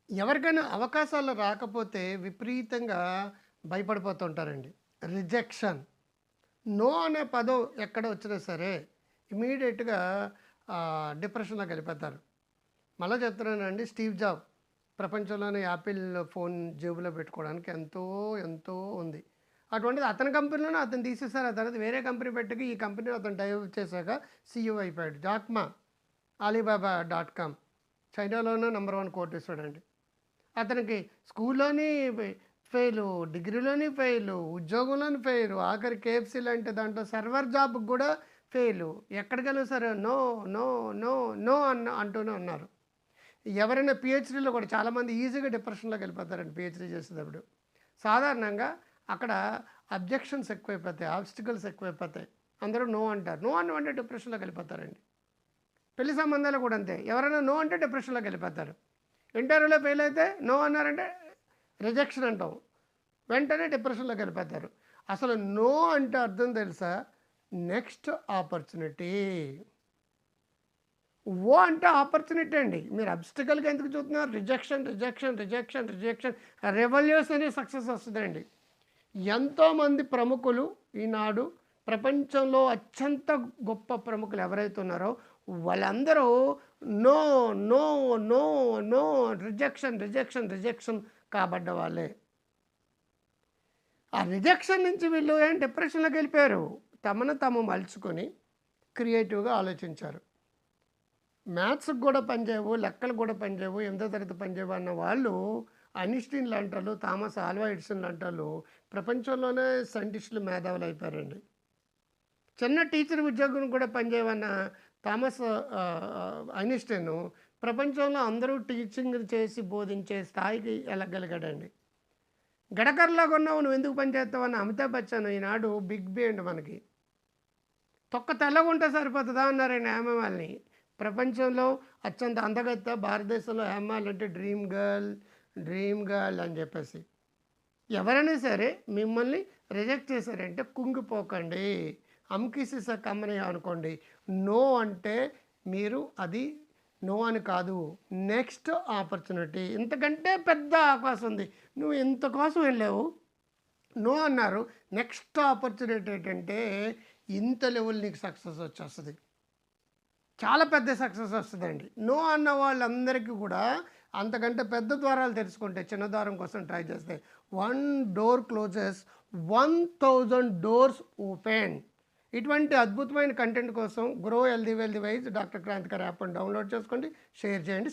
ఎవరికైనా అవకాశాలు రాకపోతే విపరీతంగా భయపడిపోతుంటారండి. రిజెక్షన్. నో అనే పదం ఎక్కడ వచ్చినా సరే ఇమ్మీడియేట్‌గా డిప్రెషన్‌లోకి వెళ్ళిపోతారు. మళ్ళా చెప్తున్నానండి, స్టీవ్ జాబ్ ప్రపంచంలోనే యాపిల్ ఫోన్ జేబులో పెట్టుకోవడానికి ఎంతో, ఎంతో ఉంది. అటువంటిది అతని కంపెనీలోనే అతను తీసేసారు. ఆ తర్వాత వేరే కంపెనీ పెట్టుకు ఈ కంపెనీలో అతను డైవ్ చేశాక సీఈఓ అయిపోయాడు. జాక్ మా, అలీబాబా డాట్ కామ్ చైనాలోనే నంబర్ 1 కోటీశ్వరుడండి. అతనికి స్కూల్లోని ఫెయిలు, డిగ్రీలోని ఫెయిలు, ఉద్యోగంలోని ఫెయిలు, ఆఖరి కేఎఫ్‌సీ లాంటి దాంట్లో సర్వర్ జాబ్‌కి కూడా ఫెయిలు. ఎక్కడికెళ్ళినా సరే నో, నో, నో, నో అంటూనే ఉన్నారు. ఎవరైనా పీహెచ్‌డీలో కూడా చాలామంది ఈజీగా డిప్రెషన్‌లోకి వెళ్ళిపోతారండి పీహెచ్‌డీ చేసేటప్పుడు. సాధారణంగా అక్కడ అబ్జెక్షన్స్ ఎక్కువైపోతాయి, ఆబ్స్టికల్స్ ఎక్కువైపోతాయి. అందరూ నో అంటారు. నో అన్నామంటే డిప్రెషన్‌లోకి వెళ్ళిపోతారండి. పెళ్లి సంబంధాలు కూడా అంతే. ఎవరైనా నో అంటే డిప్రెషన్‌లోకి వెళ్ళిపోతారు. ఇంటర్వ్యూలో ఫెయిల్ అయితే నో అన్నారంటే రిజెక్షన్ అంటాం. వెంటనే డిప్రెషన్‌లోకి వెళ్ళిపోతారు. అసలు నో అంటే అర్థం తెలుసా? Next opportunity. ఓ అంటే ఆపర్చునిటీ అండి. మీరు అబ్స్టికల్‌గా ఎందుకు చూస్తున్నారు? Rejection, rejection, rejection, rejection, revolutionary success వస్తదండి. ఎంతోమంది ప్రముఖులు ఈనాడు ప్రపంచంలో అత్యంత గొప్ప ప్రముఖులు ఎవరైతే ఉన్నారో వాళ్ళందరూ no, no, no, no, rejection, rejection, rejection కాబడ్డ వాళ్ళే. ఆ రిజెక్షన్ నుంచి వీళ్ళు డిప్రెషన్‌లోకి వెళ్ళిపోయారు. తమను తాము మలుచుకొని క్రియేటివ్‌గా ఆలోచించారు. మ్యాథ్స్‌కి కూడా పనిచేయవు, లెక్కలు కూడా పనిచేయవు, 8వ తరగతి పనిచేయవు అన్న వాళ్ళు ఐన్‌స్టీన్ లాంటోళ్ళు, థామస్ ఆల్వా ఎడిసన్ లాంటోళ్ళు ప్రపంచంలోనే సైంటిస్టులు మేధావులు అయిపోయారండి. చిన్న టీచర్ ఉద్యోగం కూడా పనిచేయవన్న థామస్ ఐన్‌స్టీను ప్రపంచంలో అందరూ టీచింగ్ చేసి బోధించే స్థాయికి ఎళ్ళగలిగాడండి. గడకర్రలాగా ఉన్నావు నువ్వెందుకు పని చేస్తావన్న అమితాబ్ బచ్చన్ ఈనాడు బిగ్ బి అండి మనకి. తొక్క తెల్లగుంటే సరిపోతదా అన్నారండి హేమమాలిని. ప్రపంచంలో అత్యంత అందగత్తె భారతదేశంలో హేమమాలిని అంటే డ్రీమ్ గర్ల్, డ్రీమ్ గర్ల్ అని చెప్పేసి. ఎవరైనా సరే మిమ్మల్ని రిజెక్ట్ చేశారంటే కుంగిపోకండి. కిస్ ఎ కమ్మని అనుకోండి. నో అంటే మీరు అది నో అని కాదు. Next opportunity. ఇంతకంటే పెద్ద అవకాశం ఉంది. నువ్వు ఇంత కోసం వెళ్ళావు. నో అన్నారు. నెక్స్ట్ ఆపర్చునిటీ ఏంటంటే ఇంత లెవెల్ నీకు సక్సెస్ వచ్చేస్తది. చాలా పెద్ద సక్సెస్ వస్తదండి. నో అన్న వాళ్ళందరికీ కూడా అంతకంటే పెద్ద ద్వారాలు తెరుచుకుంటే చిన్న ద్వారం కోసం ట్రై చేస్తే 1 డోర్ క్లోజెస్ 1000 డోర్స్ ఓపెన్. ఇటువంటి అద్భుతమైన కంటెంట్ కోసం grow healthy wealthy wise doctor Krantikari యాప్‌ని డౌన్లోడ్ చేసుకోండి, షేర్ చేయండి.